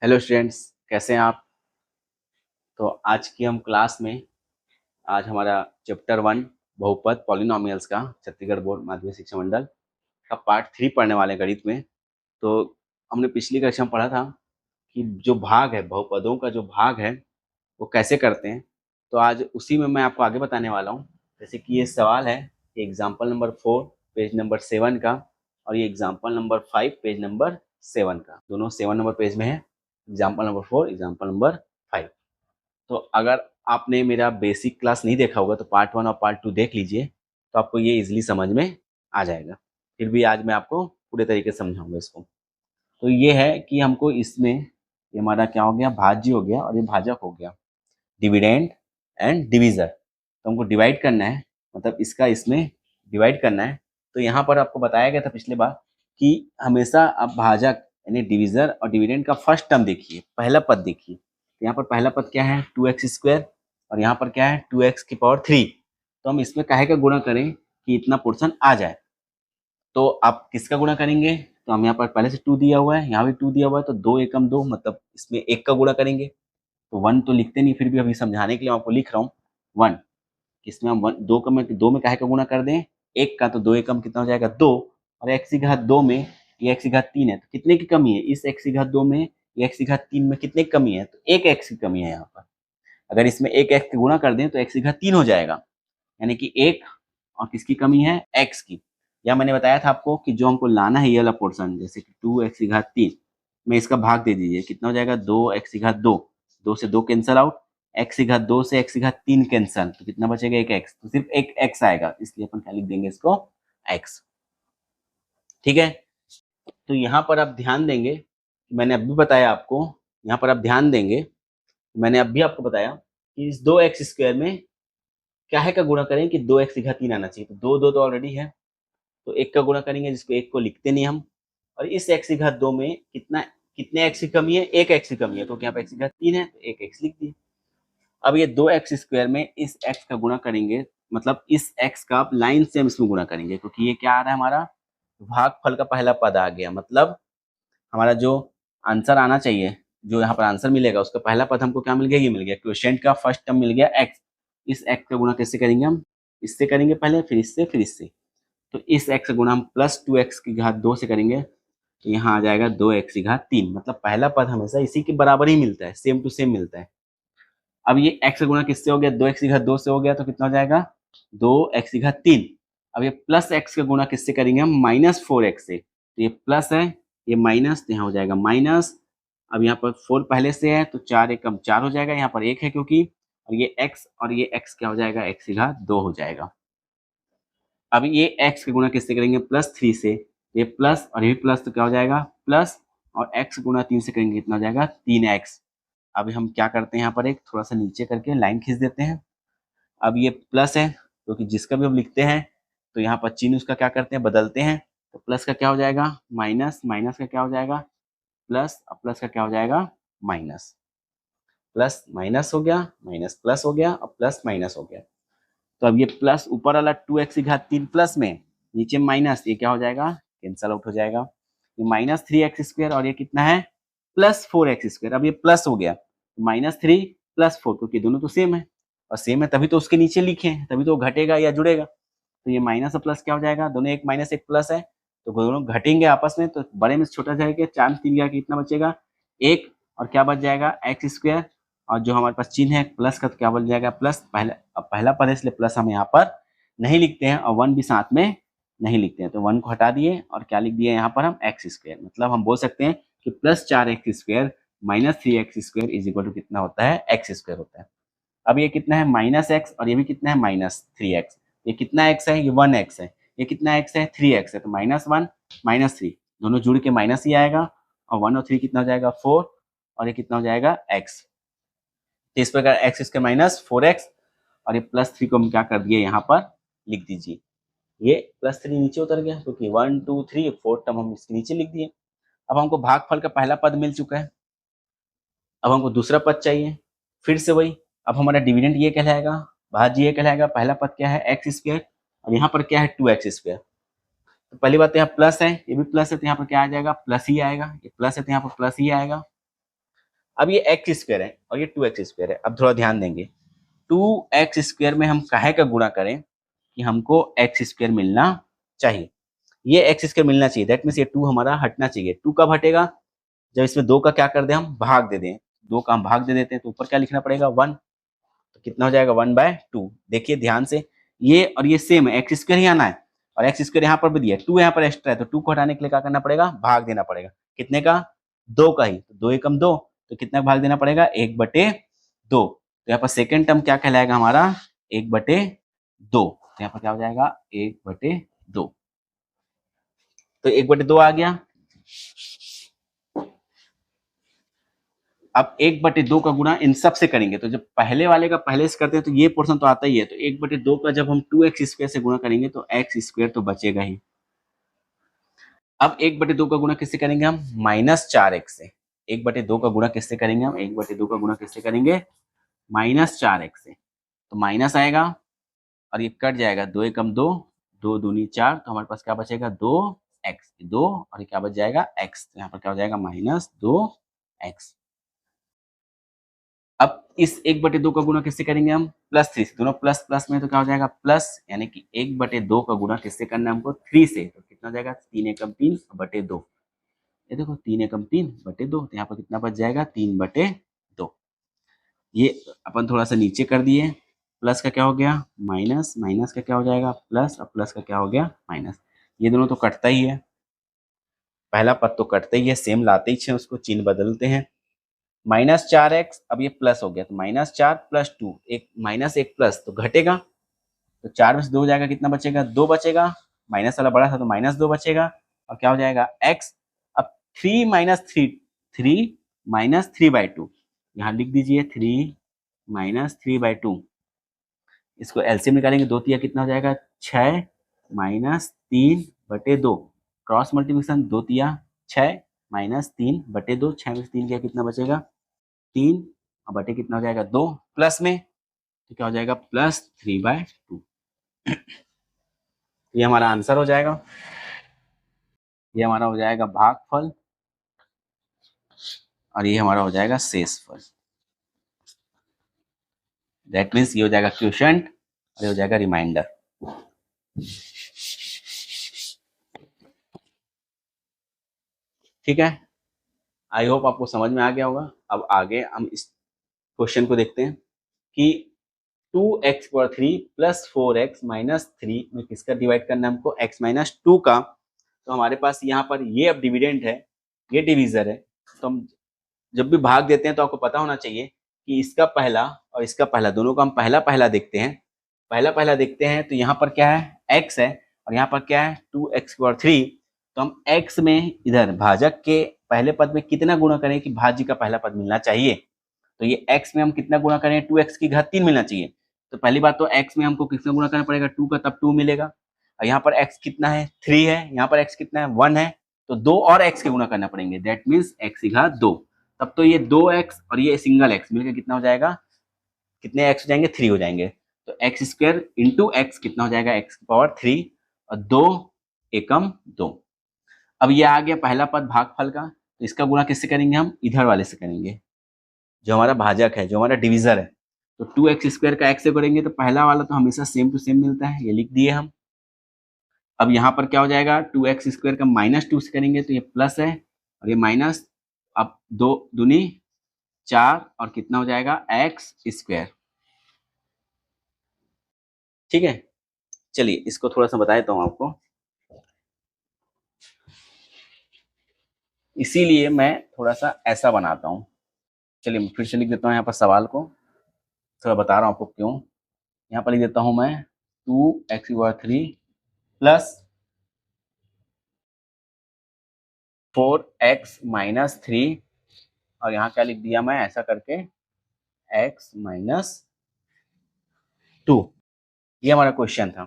Hello students, कैसे हैं आप। तो आज की हम क्लास में आज हमारा चैप्टर 1 बहुपद पॉलिनोमियल्स का छत्तीसगढ़ बोर्ड माध्यमिक शिक्षा मंडल का पार्ट 3 पढ़ने वाले हैं गणित में। तो हमने पिछली कक्षा में पढ़ा था कि जो भाग है, बहुपदों का जो भाग है वो कैसे करते हैं। तो आज उसी में मैं आपको आगे बताने वाला हूँ। जैसे कि ये सवाल है एग्जाम्पल नंबर 4 पेज नंबर 7 का, और ये एग्जाम्पल नंबर 5 पेज नंबर 7 का, दोनों 7 नंबर पेज में है। Example number 4, example number 5। तो अगर आपने मेरा बेसिक क्लास नहीं देखा होगा तो पार्ट 1 और पार्ट 2 देख लीजिए, तो आपको ये इजीली समझ में आ जाएगा। फिर भी आज मैं आपको पूरे तरीके से समझाऊंगा इसको। तो ये है कि हमको इसमें ये हमारा क्या हो गया, भाज्य हो गया और ये भाजक हो गया, डिविडेंड एंड डिवीजर। तो हमको डिवाइड करना है, मतलब इसका इसमें डिवाइड करना है। तो यहाँ पर आपको बताया गया था पिछले बार कि हमेशा आप भाजक यानी डिवीजर और डिविडेंड का फर्स्ट टर्म देखिए, पहला पद देखिए। यहाँ पर पहला पद क्या है, 2x² और यहाँ पर क्या है 2x⁻3। तो हम इसमें काहे का गुणा करें कि इतना पोर्शन आ जाए। तो आप किसका गुणा करेंगे, तो हम यहाँ पर पहले से 2 दिया हुआ है, यहाँ भी 2 दिया हुआ है, तो 2 एकम 2, मतलब इसमें 1 का गुणा करेंगे। तो 1 तो लिखते नहीं, फिर भी अभी समझाने के लिए आपको लिख रहा हूँ 1। इसमें हम 2 में काहे का गुणा कर दें, 1 का, तो 2 एकम कितना हो जाएगा 2, और x⁻2 में ये x⁻3 है, तो कितने की कमी है इस x⁻2 में, ये x⁻3 में कितने की कमी है, तो 1 x की कमी है यहाँ पर। अगर इसमें 1 x का गुणा कर दें तो x⁻3 हो जाएगा, यानी कि 1 और किसकी कमी है, x की। या मैंने बताया था आपको कि जो हमको लाना है ये वाला पोर्शन, जैसे कि 2x⁻3 में इसका भाग दे दीजिए, कितना हो जाएगा 2x⁻2, 2 से 2 कैंसल आउट, x⁻2 से x⁻3 कैंसल, तो कितना बचेगा 1x, तो सिर्फ एक x आएगा, इसलिए अपन क्या लिख देंगे इसको x। ठीक है। तो यहाँ पर आप ध्यान देंगे, मैंने अभी बताया आपको, यहाँ पर आप ध्यान देंगे, मैंने अभी आपको बताया कि इस 2x² में क्या है का गुणा करें कि 2x⁻3 आना चाहिए। तो 2 तो ऑलरेडी है, तो 1 का गुणा करेंगे, जिसको 1 को लिखते नहीं हम। और इस x⁻2 में कितने x की कमी है, 1 x की कमी है, तो यहाँ पे x⁻3 है तो 1 x लिख दिए। अब ये 2x² में इस x का गुणा करेंगे, मतलब इस x का आप लाइन से हम इसमें गुणा करेंगे, क्योंकि ये क्या आ रहा है हमारा भागफल का पहला पद आ गया। मतलब हमारा जो आंसर आना चाहिए, जो यहाँ पर आंसर मिलेगा उसका पहला पद हमको क्या मिल गया, ये मिल गया, क्वोशिएंट का फर्स्ट टर्म मिल गया x। इस x का गुणा कैसे करेंगे हम, इससे करेंगे पहले, फिर इससे, फिर इससे। तो इस x का गुणा हम +2x⁻2 से करेंगे, तो यहाँ आ जाएगा 2x⁻3। मतलब पहला पद हमेशा इसी के बराबर ही मिलता है, सेम टू सेम मिलता है। अब ये x का गुणा किससे हो गया, 2x⁻2 से हो गया, तो कितना हो जाएगा 2x⁻3। अब ये प्लस x का गुणा किससे करेंगे हम, -4x से। तो ये प्लस है, ये माइनस, तो यहाँ हो जाएगा माइनस। अब यहाँ पर 4 पहले से है, तो 4 एकम 4 हो जाएगा, यहाँ पर 1 है क्योंकि, और ये x और ये x क्या हो जाएगा, x⁻2 हो जाएगा। अब ये x का गुणा किससे करेंगे, +3 से। ये प्लस और ये भी प्लस, तो क्या हो जाएगा प्लस, और x गुणा 3 से करेंगे, कितना हो जाएगा 3x। अभी हम क्या करते हैं, यहाँ पर एक थोड़ा सा नीचे करके लाइन खींच देते हैं। अब ये प्लस है, क्योंकि जिसका भी हम लिखते हैं तो यहाँ पर चिन्ह उसका क्या करते हैं, बदलते हैं। तो प्लस का क्या हो जाएगा माइनस, माइनस का क्या हो जाएगा प्लस, और प्लस का क्या हो जाएगा माइनस। प्लस माइनस हो गया, माइनस प्लस हो गया, और प्लस माइनस हो गया। तो अब ये प्लस ऊपर वाला 2x⁻3 प्लस में, नीचे माइनस, ये क्या हो जाएगा कैंसल आउट हो जाएगा। ये -3x² और ये कितना है +4x²। अब ये प्लस हो गया, -3 +4, क्योंकि दोनों तो सेम है, और सेम है तभी तो उसके नीचे लिखे हैं, तभी तो घटेगा या जुड़ेगा। तो ये माइनस और प्लस क्या हो जाएगा, दोनों एक माइनस एक प्लस है, तो दोनों घटेंगे आपस में, तो बड़े में से छोटा जाएगा, 4 में 3 गया, कितना बचेगा 1, और क्या बच जाएगा x²। और जो हमारे पास चिन्ह है प्लस का, तो क्या बच जाएगा प्लस, पहला पद है इसलिए प्लस हम यहाँ पर नहीं लिखते हैं, और 1 भी साथ में नहीं लिखते हैं, तो 1 को हटा दिए और क्या लिख दिए यहाँ पर हम x²। मतलब हम बोल सकते हैं कि +4x² -3x² is equal to कितना होता है x² होता है। अब ये कितना है -x, और ये भी कितना है -3x। ये कितना x है, ये 1x है। ये कितना x है, 3x है। तो -1 -3 दोनों जुड़ के माइनस ही आएगा, और 1 और 3 कितना हो जाएगा 4, और ये कितना हो जाएगा x। तो इस प्रकार x² -4x, और ये +3 को हम क्या कर दिए यहाँ पर लिख दीजिए। ये +3 नीचे उतर गया, क्योंकि 1 2 3 4 टर्म हम इसके नीचे लिख दिए। अब हमको भागफल का पहला पद मिल चुका है, अब हमको दूसरा पद चाहिए। फिर से वही, अब हमारा डिविडेंड ये कहलाएगा, भाज्य ये कहलाएगा। पहला पद क्या है x², और यहाँ पर क्या है 2x²। तो पहली बात यहाँ प्लस है, ये भी प्लस है, तो यहाँ पर क्या आ जाएगा प्लस ही आएगा। ये प्लस है तो यहाँ पर प्लस ही आएगा। अब ये एक्स स्क्वायर है और ये 2x स्क्वायर है। अब थोड़ा ध्यान देंगे, 2x स्क्वायर में हम काहे का गुणा करें कि हमको एक्स स्क्वायर मिलना चाहिए, ये एक्स स्क्वायर मिलना चाहिए। दैट मीन्स ये 2 हमारा हटना चाहिए। 2 कब हटेगा, जब इसमें 2 का क्या कर दें, हम भाग दे दें। 2 का हम भाग दे देते हैं तो ऊपर क्या लिखना पड़ेगा, 1। तो कितना हो जाएगा, 1/2। देखिए ध्यान से, ये और ये सेम है, एक्स स्क्वायर ही आना है और एक्स स्क्वायर यहाँ पर भी दिया है, 2 यहाँ पर एक्स्ट्रा है तो 2 को हटाने के लिए क्या करना पड़ेगा, भाग देना पड़ेगा। कितने का, 2 का ही। तो 2 एकम 2, तो कितना भाग देना पड़ेगा, 1/2। तो यहाँ पर सेकेंड टर्म क्या कहलाएगा हमारा, 1/2। तो यहाँ पर क्या हो जाएगा, 1/2। तो 1/2 आ गया। अब 1/2 का गुणा इन सब से करेंगे, तो जब पहले वाले का पहले से करते हैं तो ये पोर्शन तो आता ही है। तो 1/2 का जब हम 2x स्क्वायर से गुणा करेंगे तो x स्क्वायर तो बचेगा ही। अब 1/2 का गुणा किससे करेंगे हम, -4x से। 1/2 का गुणा किससे करेंगे हम, 1/2 का गुणा किससे करेंगे, -4x से। तो माइनस आएगा और ये कट जाएगा, 2 एकम 2, 2 दूनी 4, तो हमारे पास क्या बचेगा, 2x, 2 और ये क्या बच जाएगा, x। तो यहाँ पर क्या हो जाएगा, -2x। अब इस 1/2 का गुणा किससे करेंगे हम, +3 से। दोनों प्लस प्लस में तो क्या हो जाएगा प्लस, यानी कि 1/2 का गुणा किससे करना है हमको, 3 से। तो कितना हो जाएगा, 3 एकम 3/2। ये देखो 3 एकम 3/2, तो यहाँ पर कितना बच जाएगा, 3/2। ये अपन थोड़ा सा नीचे कर दिए, प्लस का क्या हो गया, माइनस, माइनस का क्या हो जाएगा, प्लस, और प्लस का क्या हो गया, माइनस। ये दोनों तो कटता ही है, पहला पद तो कटता ही है, सेम लाते ही हैं, उसको चिन्ह बदलते हैं। -4x, अब ये प्लस हो गया तो -4 + 2, एक माइनस एक प्लस तो घटेगा, तो 4 में से 2 हो जाएगा, कितना बचेगा, 2 बचेगा। माइनस वाला बड़ा था तो -2 बचेगा और क्या हो जाएगा, x। अब 3 - 3, 3 - 3/2, यहाँ लिख दीजिए 3 - 3/2। इसको एलसीएम निकालेंगे, 2 तिया कितना हो जाएगा, 6 - 3/2। क्रॉस मल्टीप्लिकेशन, 2 तिया 6 - 3/2, 6 में से 3 गया, कितना बचेगा, 3 और बटे कितना हो जाएगा, 2। प्लस में तो क्या हो जाएगा, +3/2। ये हमारा आंसर हो जाएगा, ये हमारा हो जाएगा भागफल और ये हमारा हो जाएगा शेषफल। दैट मीन्स ये हो जाएगा क्वोशिएंट और ये हो जाएगा रिमाइंडर। ठीक है, आई होप आपको समझ में आ गया होगा। अब आगे हम इस क्वेश्चन को देखते हैं कि 2x/3 + 4x - 3 में किसका डिवाइड करना है हमको, x - 2 का। तो हमारे पास यहाँ पर ये अब डिविडेंड है, ये डिवीजर है, तो हम जब भी भाग देते हैं तो आपको पता होना चाहिए कि इसका पहला और इसका पहला, दोनों का हम पहला पहला देखते हैं। पहला पहला देखते हैं तो यहाँ पर क्या है, x है और यहाँ पर क्या है, 2x/3। तो हम x में इधर भाजक के पहले पद में कितना गुणा करें कि भाज्य का पहला पद मिलना चाहिए। तो ये x में हम कितना गुणा करें, 2x की घात 3 मिलना चाहिए। तो पहली बात तो x में हमको कितना गुणा करना पड़ेगा, 2 का, तब 2 मिलेगा। और यहाँ पर x कितना है, 3 है, यहाँ पर x कितना है, 1 है, तो 2 और x के गुणा करना पड़ेंगे। दैट मीन्स x की घात 2। तब तो ये 2x और ये सिंगल x मिलकर कितना हो जाएगा, कितने x हो जाएंगे, 3 हो जाएंगे। तो x² इंटू x कितना हो जाएगा, x⁻3 और 2 एकम 2। अब ये आ गया पहला पद भागफल का, तो इसका गुणा किससे करेंगे, हम इधर वाले से करेंगे, जो हमारा भाजक है, जो हमारा डिवीजर है। तो 2x² का x से करेंगे तो पहला वाला तो हमेशा सेम टू सेम मिलता है, ये लिख दिए हम। अब यहाँ पर क्या हो जाएगा, 2x² का -2 से करेंगे तो ये प्लस है और ये माइनस। अब 2 दूनी 4 और कितना हो जाएगा, x²। ठीक है, चलिए इसको थोड़ा सा बता देता हूँ आपको। इसीलिए मैं थोड़ा सा ऐसा बनाता हूँ। चलिए मैं फिर से लिख देता हूँ यहाँ पर सवाल को, थोड़ा बता रहा हूँ आपको क्यों। यहाँ पर लिख देता हूँ मैं 2x/3 + 4x - 3 और यहाँ क्या लिख दिया मैं ऐसा करके, x - 2। ये हमारा क्वेश्चन था।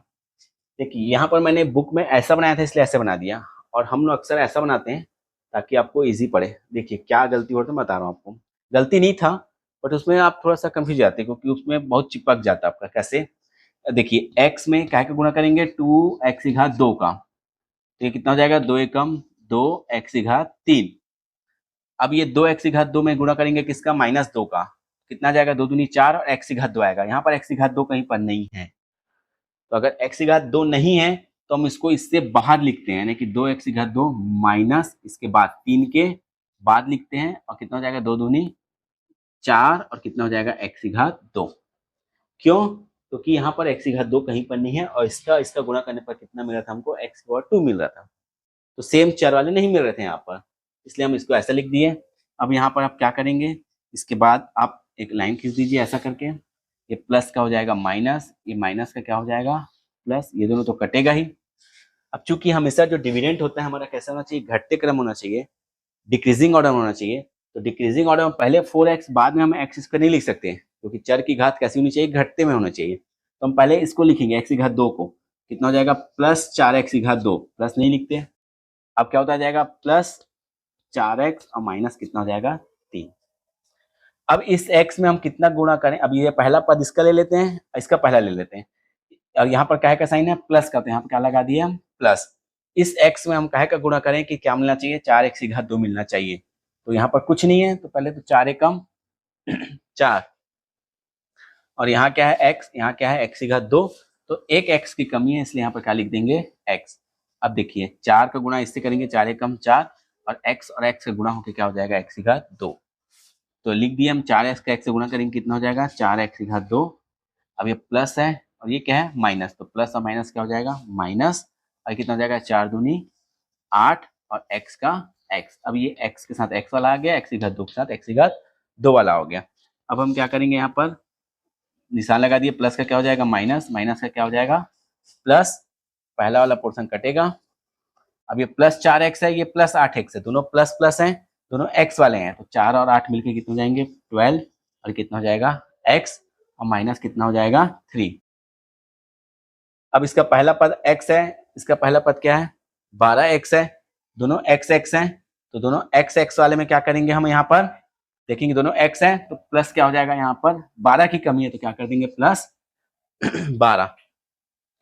देखिए यहाँ पर मैंने बुक में ऐसा बनाया था इसलिए ऐसे बना दिया, और हम लोग अक्सर ऐसा बनाते हैं ताकि आपको इजी पड़े। देखिए क्या गलती हो रही है मैं बता रहा हूँ आपको। गलती नहीं था बट उसमें आप थोड़ा सा कंफ्यूज जाते हैं क्योंकि उसमें बहुत चिपक जाता है आपका। कैसे, देखिए x में क्या का गुणा करेंगे, 2x की घात 2 का, तो ये कितना हो जाएगा, 2 एकम 2 x की घात 3। अब ये 2x की घात 2 में गुणा करेंगे किसका, -2 का, कितना जाएगा, 2 दूनी 4 और x की घात 2 आएगा। यहाँ पर x की घात 2 कहीं पर नहीं है, तो अगर x की घात 2 नहीं है तो हम इसको इससे बाहर लिखते हैं, यानी कि 2x की घात 2 माइनस इसके बाद 3 के बाद लिखते हैं, और कितना हो जाएगा, 2 दूनी 4 और कितना हो जाएगा, x की घात 2। क्यों, क्योंकि यहाँ पर x की घात 2 कहीं पर नहीं है, और इसका गुणा करने पर कितना मिल रहा था हमको, x की पावर 2 मिल रहा था, तो सेम चर वाले नहीं मिल रहे थे यहाँ पर, इसलिए हम इसको ऐसा लिख दिए। अब यहाँ पर आप क्या करेंगे, इसके बाद आप एक लाइन खींच दीजिए ऐसा करके, ये प्लस का हो जाएगा माइनस, ये माइनस का क्या हो जाएगा प्लस, ये दोनों तो कटेगा ही। अब चूंकि हमेशा जो डिविडेंट होता है हमारा कैसा होना चाहिए, घटते क्रम होना चाहिए, डिक्रीजिंग ऑर्डर होना चाहिए, तो डिक्रीजिंग ऑर्डर में पहले 4x बाद में हम x स्क्वायर नहीं लिख सकते हैं, क्योंकि चर की घात कैसी होनी चाहिए, घटते में होना चाहिए, तो हम पहले इसको लिखेंगे x की घात 2 को, कितना हो जाएगा, प्लस 4x की घात 2, प्लस नहीं लिखते। अब क्या होता जाएगा, प्लस 4x और माइनस कितना हो जाएगा 3। अब इस x में हम कितना गुणा करें, अब ये पहला पद इसका ले लेते हैं, इसका पहला ले लेते हैं, और यहाँ पर काहे का साइन है, प्लस का, तो यहाँ पर क्या लगा दिए हम, प्लस। इस x में हम काहे का गुणा करें कि क्या मिलना चाहिए, 4x की घात 2 मिलना चाहिए, तो यहाँ पर कुछ नहीं है, तो पहले तो 4 एकम 4, और यहाँ क्या है x, यहाँ क्या है x की घात 2, तो एक x की कमी है, इसलिए यहाँ पर क्या लिख देंगे x। अब देखिए 4 का गुणा इससे करेंगे, 4 एकम 4, और x का गुणा होकर क्या हो जाएगा, x की घात 2, तो लिख दिए हम 4x का x से गुणा करेंगे, कितना हो जाएगा, 4x की घात 2। अब ये प्लस है और ये क्या है, माइनस, तो प्लस और माइनस क्या हो जाएगा, माइनस, और कितना हो जाएगा, 4 दूनी 8 और x का x। अब ये x के साथ x वाला आ गया, x की घात 2 के साथ x की घात 2 वाला हो गया। अब हम क्या करेंगे, यहाँ पर निशान लगा दिए, प्लस का क्या हो जाएगा, माइनस, माइनस का क्या हो जाएगा, प्लस, पहला वाला पोर्शन कटेगा। अब ये प्लस 4x है, ये प्लस 8x है, दोनों प्लस प्लस हैं, दोनों x वाले हैं, तो 4 और 8 मिलके कितने हो जाएंगे, 12, और कितना हो जाएगा x, और माइनस कितना हो जाएगा 3। अब इसका पहला पद x है, इसका पहला पद क्या है, 12x है, दोनों x x हैं, तो दोनों x x वाले में क्या करेंगे, हम यहाँ पर देखेंगे दोनों x है, तो प्लस क्या हो जाएगा, यहाँ पर 12 की कमी है, तो क्या कर देंगे, प्लस 12,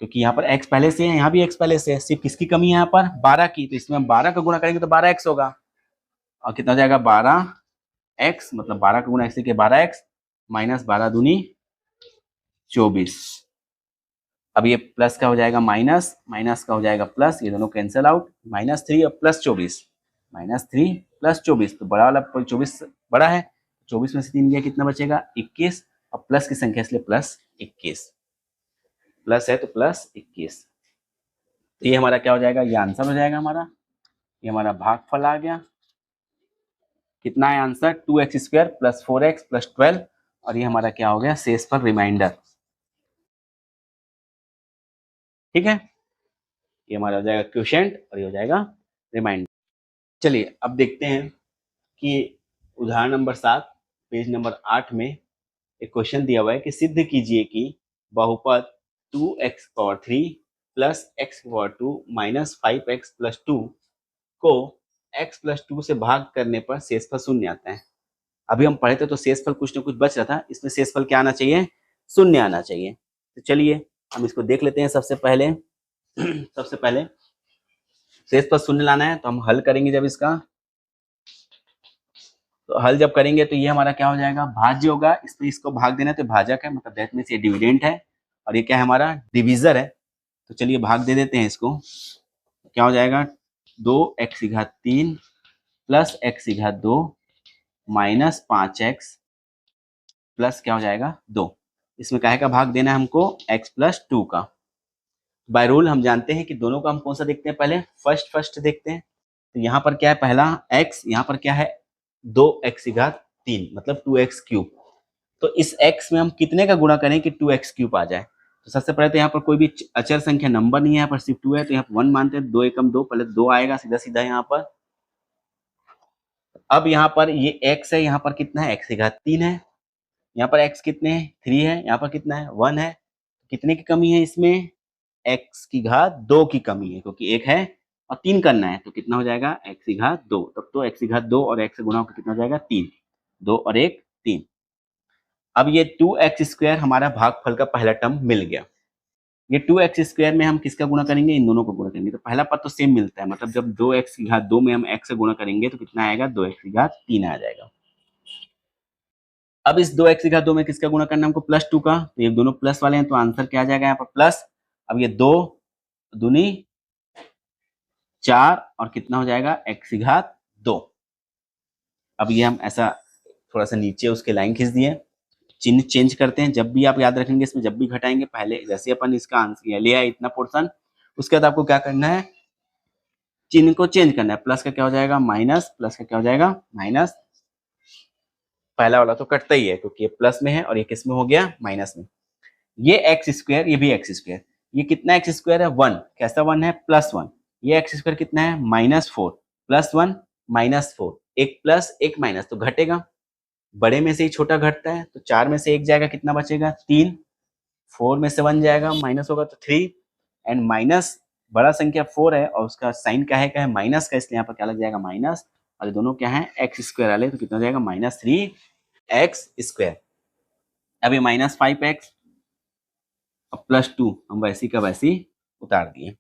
क्योंकि यहाँ पर x पहले से है, यहाँ भी x पहले से है, सिर्फ किसकी कमी है, यहाँ पर 12 की, तो इसमें हम 12 का गुणा करेंगे तो 12x होगा, और कितना हो जाएगा 12x, मतलब 12 का गुणा x के 12x, माइनस 12 दूनी 24। अब ये प्लस का हो जाएगा माइनस, माइनस का हो जाएगा प्लस, ये दोनों कैंसिल आउट, -3 और प्लस 24, -3 प्लस 24, तो बड़ा वाला 24 बड़ा है, 24 में से 3 गया, कितना बचेगा 21, और प्लस की संख्या इसलिए प्लस 21, प्लस है तो प्लस 21, तो ये हमारा क्या हो जाएगा, ये आंसर हो जाएगा हमारा, ये हमारा भागफल आ गया। कितना है answer, 2x² plus 4x plus 12, और ये हमारा क्या हो गया, शेषफल रिमाइंडर। ठीक है, ये हमारा हो जाएगा क्वोशिएंट और ये हो जाएगा रिमाइंडर। चलिए अब देखते हैं कि उदाहरण नंबर 7 पेज नंबर 8 में एक क्वेश्चन दिया हुआ है कि सिद्ध कीजिए कि बहुपद 2x³ plus x² minus 5x plus 2 को x प्लस 2 से भाग करने पर शेषफल शून्य आता है। अभी हम पढ़े थे तो शेषफल कुछ न कुछ बच रहा था, इसमें शेषफल क्या आना चाहिए, शून्य आना चाहिए। तो चलिए हम इसको देख लेते हैं। सबसे पहले शेषफल शून्य लाना है, तो हम हल करेंगे जब इसका, तो हल जब करेंगे तो ये हमारा क्या हो जाएगा, भाज्य होगा, इसमें इसको भाग देना है तो भाजक है, मतलब दैट मींस ये डिविडेंट है, और ये क्या है हमारा डिविजर है। तो चलिए भाग दे देते हैं इसको, क्या हो जाएगा 2x की घात 3 प्लस x की घात 2 माइनस 5x प्लस क्या हो जाएगा 2। इसमें काहे का भाग देना है हमको, x प्लस 2 का। बाय रूल हम जानते हैं कि दोनों का हम कौन सा देखते हैं, पहले फर्स्ट देखते हैं। तो यहाँ पर क्या है, पहला x, यहाँ पर क्या है 2x की घात 3 मतलब 2x³। तो इस x में हम कितने का गुणा करें कि 2x³ आ जाए। तो सबसे पहले तो यहाँ पर कोई भी अचर संख्या नंबर नहीं है, यहाँ पर सिर्फ 2 है, तो यहाँ पर 1 मानते हैं, 2 एकम 2, पहले 2 आएगा सीधा यहाँ पर। अब यहाँ पर ये x है, यहाँ पर कितना है x की घात 3 है, यहाँ पर x कितने हैं 3 है, यहाँ पर कितना है 1 है, कितने की कमी है इसमें, x की घात 2 की कमी है, क्योंकि 1 है और 3 करना है, तो कितना हो जाएगा x की घात 2। तब तो x की घात 2 और x से गुणा होकर कितना हो जाएगा 3, 2 और 1 3। अब ये 2x² हमारा भागफल का पहला टर्म मिल गया। ये 2x² में हम किसका गुणा करेंगे, इन दोनों को गुणा करेंगे। तो पहला पद तो सेम मिलता है, मतलब जब 2x⁻2 में हम x से गुणा करेंगे तो कितना आएगा, 2x⁻3 आ जाएगा। अब इस 2x⁻2 में किसका गुणा करना है हमको, +2 का, तो ये दोनों प्लस वाले हैं तो आंसर क्या आ जाएगा यहाँ पर प्लस। अब ये 2 दूनी 4 और कितना हो जाएगा x⁻2। अब ये हम ऐसा थोड़ा सा नीचे उसके लाइन खींच दिए, चिन्ह चेंज करते हैं। जब भी आप याद रखेंगे इसमें, जब भी घटाएंगे पहले जैसे अपन इसका आंसर ले आए इतना पोर्शन, उसके बाद आपको क्या करना है, चिन्ह को चेंज करना है। प्लस का क्या हो जाएगा माइनस, प्लस का क्या हो जाएगा माइनस। पहला वाला तो कटता ही है क्योंकि ये प्लस में है और ये किस में हो गया, माइनस में। ये x², ये भी x², ये कितना x² है 1, कैसा 1 है +1। ये x² कितना है -4, +1 -4, एक प्लस एक माइनस तो घटेगा, बड़े में से ही छोटा घटता है, तो 4 में से 1 जाएगा, कितना बचेगा 3, 4 में से 1 जाएगा माइनस होगा तो 3, एंड माइनस बड़ा संख्या 4 है और उसका साइन क्या है माइनस का, इसलिए यहाँ पर क्या लग जाएगा माइनस, और दोनों क्या है x² वाले, तो कितना हो जाएगा -3x²। अब ये -5x और +2 हम वैसी का वैसी उतार दिए।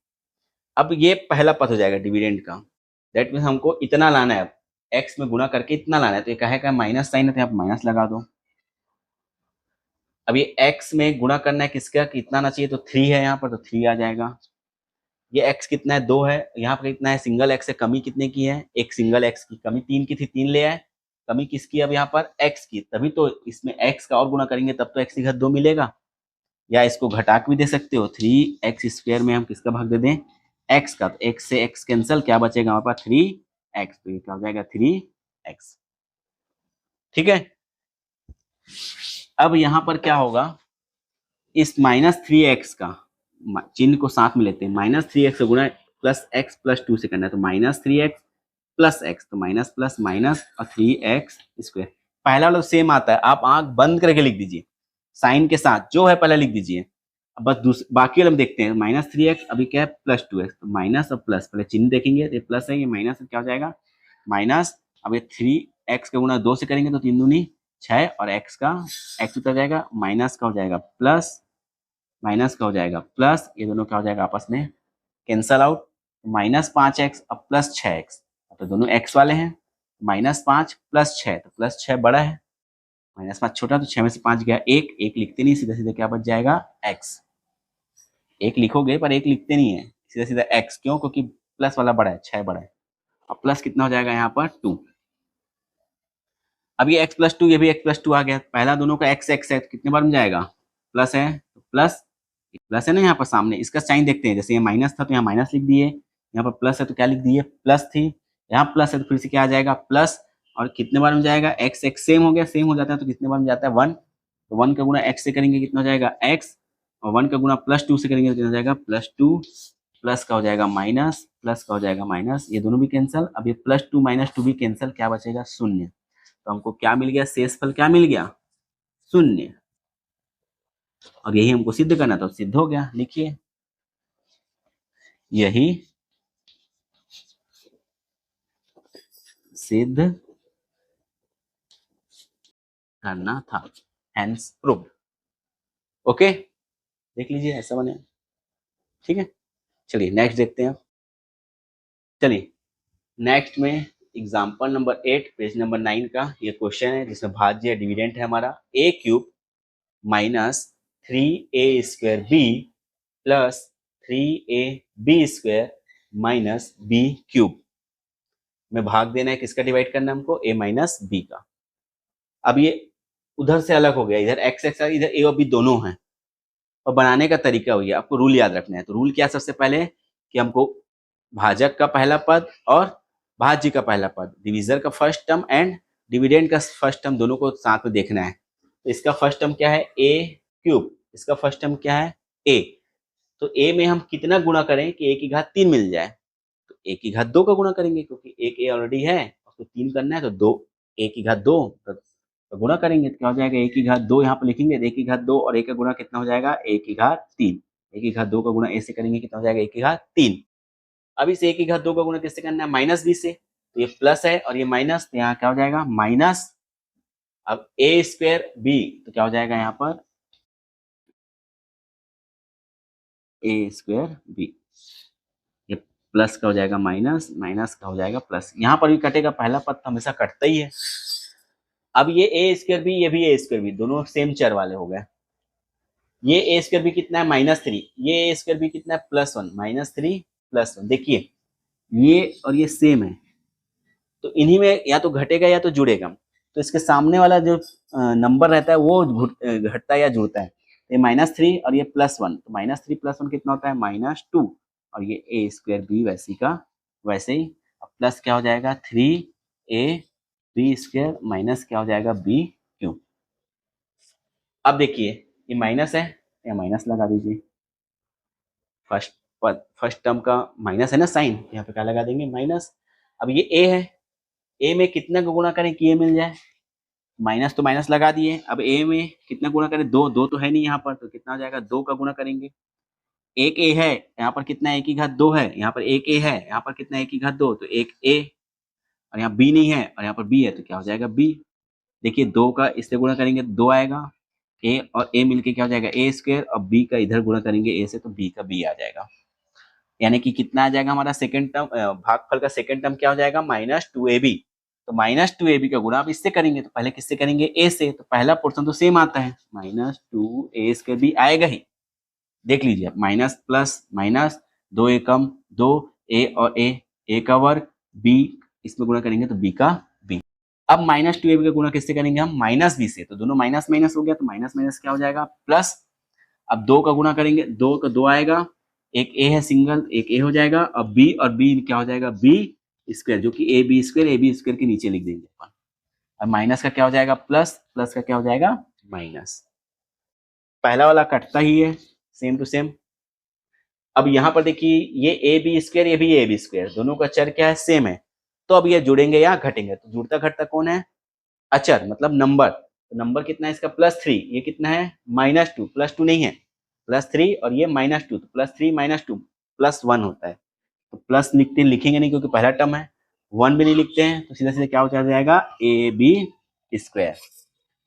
अब ये पहला पद हो जाएगा डिविडेंड का, दैट मीन्स हमको इतना लाना है, x में गुणा करके इतना लाना है, तो ये क्या है माइनस साइन है तो यहाँ पर माइनस लगा दो। अब ये x में गुणा करना है किसका, कितना आना चाहिए, तो 3 है यहाँ पर, तो 3 आ जाएगा। ये x कितना है 2 है, यहाँ पर कितना है सिंगल x है, कमी कितने की है, एक सिंगल x की कमी 3 की थी, 3 ले आए, कमी किसकी अब यहाँ पर x की, तभी तो इसमें x का और गुणा करेंगे तब तो x⁻2 मिलेगा, या इसको घटा के भी दे सकते हो, 3x² में हम किसका भाग दे दें, x का, तो x से x कैंसिल, क्या बचेगा हमारे पास 3x, तो ये क्या हो जाएगा 3x। ठीक है, अब यहाँ पर क्या होगा, इस -3x का चिन्ह को साथ में लेते हैं, -3x गुणा +x+2 से करना है, तो -3x + x, तो माइनस प्लस माइनस और 3x²। पहला वाला सेम आता है, आप आंख बंद करके लिख दीजिए, साइन के साथ जो है पहले लिख दीजिए। अब बस बाकी वाले हम देखते हैं, -3x अभी क्या है +2x, तो माइनस और प्लस, पहले चिन्ह देखेंगे, ये प्लस है, ये माइनस क्या हो जाएगा माइनस। अब ये 3x का गुणा 2 से करेंगे तो 3 दूनी 6 और x उतर जाएगा, माइनस का हो जाएगा प्लस, माइनस का हो जाएगा प्लस, ये दोनों क्या हो जाएगा आपस में कैंसल आउट, -5x और +6x, तो दोनों x वाले हैं, -5 +6, तो +6 बड़ा है, -5 छोटा, तो 6 में से 5 गया, एक लिखते नहीं, सीधा सीधा क्या बच जाएगा x, एक लिखोगे पर एक लिखते नहीं है, सीधा सीधा x, क्यों, क्योंकि प्लस वाला बड़ा है, 6 बड़ा है, और प्लस कितना हो जाएगा यहाँ पर 2। अब ये x+2, ये भी x+2 आ गया, पहला दोनों का x है, कितने बार में जाएगा, प्लस है तो प्लस है ना, यहाँ पर सामने इसका साइन देखते हैं, जैसे ये माइनस था तो यहाँ माइनस लिख दिए, यहाँ पर प्लस है तो क्या लिख दिए प्लस थी, यहाँ प्लस है तो फिर से क्या आ जाएगा प्लस, और कितने बार में जाएगा x सेम हो गया, सेम हो जाता है तो कितने बार में जाता है 1, तो 1 का गुणा x से करेंगे कितना हो जाएगा x, और 1 का गुणा +2 से करेंगे तो कितना हो जाएगा +2, प्लस का हो जाएगा माइनस, प्लस का हो जाएगा माइनस, ये दोनों भी कैंसिल, अब ये +2 -2 भी कैंसिल, क्या बचेगा 0, तो हमको क्या मिल गया, शेषफल क्या मिल गया 0, और यही हमको सिद्ध करना था, सिद्ध हो गया। लिखिए यही सिद्ध करना था, हेंस प्रूव्ड। ओके, देख लीजिए ऐसा बने, ठीक है। चलिए नेक्स्ट देखते हैं। चलिए नेक्स्ट में एग्जाम्पल नंबर 8 पेज नंबर 9 का ये क्वेश्चन है, जिसमें भाज्य डिविडेंड है हमारा a³ - 3a² b plus 3ab² b³ में भाग देना है, किसका डिवाइड करना है हमको, a - b का। अब ये उधर से अलग हो गया, इधर x इधर a और b दोनों हैं, और बनाने का तरीका हुई है, आपको रूल याद रखना है। तो रूल क्या, सबसे पहले कि हमको भाजक का पहला पद और भाज्य का पहला पद, डिविजर का फर्स्ट टर्म एंड डिविडेंड का फर्स्ट टर्म, दोनों को साथ में देखना है। तो इसका फर्स्ट टर्म क्या है a³, इसका फर्स्ट टर्म क्या है a, तो a में हम कितना गुणा करें कि a⁻3 मिल जाए, तो a⁻2 का गुणा करेंगे, क्योंकि एक a ऑलरेडी है, उसको 3 करना है, तो 2 a⁻2 तो गुणा करेंगे तो क्या हो जाएगा 1/2, यहाँ पर लिखेंगे 1/2, और a का गुणा कितना हो जाएगा 1/3, 1/2 का गुणा a से करेंगे कितना हो जाएगा 1/3। अब इस 1/2 का गुणा किससे करना है -b से, तो ये प्लस है और ये माइनस, तो यहाँ क्या हो जाएगा माइनस। अब a² b, तो क्या हो जाएगा यहाँ पर ए स्क्वायर बी, ये प्लस का हो जाएगा माइनस, माइनस का हो जाएगा प्लस, यहाँ पर भी कटेगा, पहला पद तो हमेशा कटता ही है। अब ये ए स्क्वायर बी, ये भी ए स्क्वायर बी, दोनों सेम चर वाले हो गए। ये ए स्क्वायर बी कितना है -3, ये ए स्क्वायर बी कितना है +1, -3 +1। देखिए ये और ये सेम है, तो इन्हीं में या तो घटेगा या तो जुड़ेगा। तो इसके सामने वाला जो नंबर रहता है वो घटता है या जुड़ता है। ये -3 और ये +1, तो -3 +1 कितना होता है -2, और ये ए स्क्वायर बी वैसे का वैसे ही। अब प्लस क्या हो जाएगा 3a बी स्क्वायर माइनस क्या हो जाएगा बी क्यूब। अब देखिए ये माइनस है, या माइनस लगा दीजिए, फर्स्ट टर्म का माइनस है ना साइन, यहाँ पे क्या लगा देंगे माइनस। अब ये ए है, ए में कितना का गुणा करें कि ए मिल जाए, माइनस तो माइनस लगा दिए। अब ए में कितना गुणा करें, दो, दो तो है नहीं यहाँ पर, तो कितना हो जाएगा 2 का गुणा करेंगे। एक ए है, यहाँ पर कितना ए की घात 2 है, यहाँ पर एक ए है, यहाँ पर कितना ए की घात 2, तो एक ए, और यहाँ बी नहीं है और यहाँ पर बी है, तो क्या हो जाएगा बी। देखिए 2 का इससे गुणा करेंगे तो 2 आएगा, ए और ए मिलके क्या हो जाएगा ए स्क्वायर, और बी का इधर गुणा करेंगे ए से, तो बी का बी आ जाएगा। यानी कि कितना आ जाएगा हमारा सेकंड टर्म, भागफल का सेकंड टर्म क्या हो जाएगा -2ab। तो -2ab का गुणा आप इससे करेंगे, तो पहले किससे करेंगे ए से, तो पहला पोर्शन तो सेम आता है, -2a स्क्वायर बी आएगा ही। देख लीजिए माइनस प्लस माइनस, 2 एकम 2, ए और ए का वर्ग, बी इसमें गुणा करेंगे तो बी का बी। अब -2ab का गुणा किससे करेंगे हम -b से, तो दोनों माइनस माइनस हो गया, तो माइनस माइनस क्या हो जाएगा प्लस। अब 2 का गुणा करेंगे, 2 का 2 आएगा, एक ए है सिंगल, एक ए हो जाएगा, अब बी और बी क्या हो जाएगा बी स्क्वायर, जो कि ए बी स्क्वायर के नीचे लिख देंगे अपन। अब माइनस का क्या हो जाएगा प्लस, प्लस का क्या हो जाएगा माइनस। पहला वाला कटता ही है सेम टू सेम। अब यहाँ पर देखिए ये ए बी स्क्वायर, ये भी ए बी स्क्वायर, दोनों का चर क्या है सेम है, तो अब ये जुड़ेंगे या घटेंगे, तो जुड़ता घटता कौन है अचर, मतलब नंबर। तो नंबर कितना है इसका +3, ये कितना है -2, +2 नहीं है +3, और ये -2, तो +3 -2 +1 होता है। तो प्लस लिखेंगे नहीं क्योंकि पहला टर्म है, 1 भी नहीं लिखते हैं, तो सीधा सीधा क्या हो जाएगा ए बी स्क्वायर,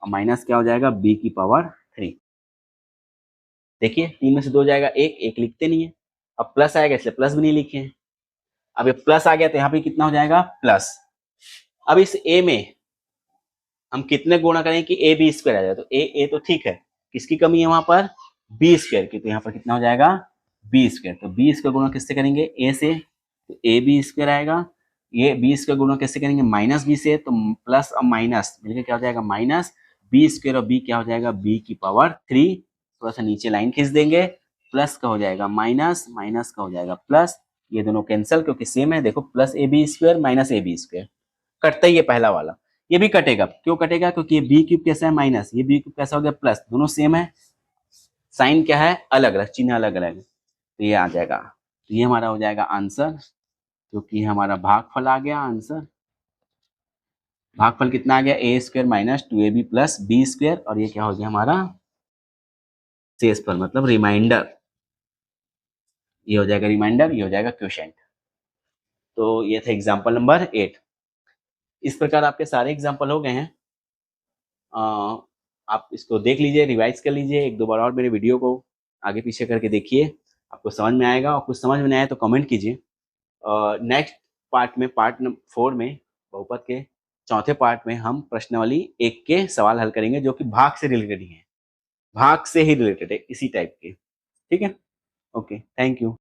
और माइनस क्या हो जाएगा बी की पावर 3। देखिए 3 में से 2 जाएगा एक, एक लिखते नहीं है। अब प्लस आएगा इसलिए प्लस भी नहीं लिखे हैं। अब ये प्लस आ गया तो यहाँ पे कितना हो जाएगा प्लस। अब इस ए में हम कितने गुणा करें कि ए बी स्क्वायर आ जाए, तो ए तो ठीक है, किसकी कमी है वहां पर बी स्क्वायर की, तो यहाँ पर कितना हो जाएगा बी स्क्वायर। तो बी स्क्वायर गुणा किससे करेंगे ए से, तो ए बी स्क्वायर आएगा। ये बी स्क्वायर गुणा किससे करेंगे -b से, तो प्लस और माइनस मिलकर क्या हो जाएगा माइनस बी स्क्वायर, और बी क्या हो जाएगा बी की पावर 3। थोड़ा सा नीचे लाइन खींच देंगे, प्लस का हो जाएगा माइनस, माइनस का हो जाएगा प्लस, ये दोनों कैंसिल क्योंकि सेम है। देखो plus a b square minus a b square कटता ही है पहला वाला, ये भी कटेगा। क्यों कटेगा, क्योंकि ये बी क्यूब कैसा है माइनस, ये बी क्यूब कैसा हो गया प्लस, दोनों सेम है, साइन क्या है अलग अलग, चिन्ह अलग अलग, तो ये आ जाएगा। तो ये हमारा हो जाएगा आंसर, क्योंकि हमारा भागफल आ गया आंसर। भागफल कितना आ गया a square -2ab plus b square, और ये क्या हो गया हमारा शेषफल मतलब रिमाइंडर, ये हो जाएगा रिमाइंडर, ये हो जाएगा क्वोशिएंट। तो ये था एग्जाम्पल नंबर 8। इस प्रकार आपके सारे एग्जाम्पल हो गए हैं। आप इसको देख लीजिए, रिवाइज कर लीजिए, एक दो बार और मेरे वीडियो को आगे पीछे करके देखिए, आपको समझ में आएगा। और कुछ समझ में नहीं आया तो कमेंट कीजिए। नेक्स्ट पार्ट में, पार्ट 4 में, बहुपद के चौथे पार्ट में हम प्रश्नावली 1 के सवाल हल करेंगे, जो कि भाग से रिलेटेड ही है, भाग से ही रिलेटेड है, इसी टाइप के। ठीक है, ओके, थैंक यू।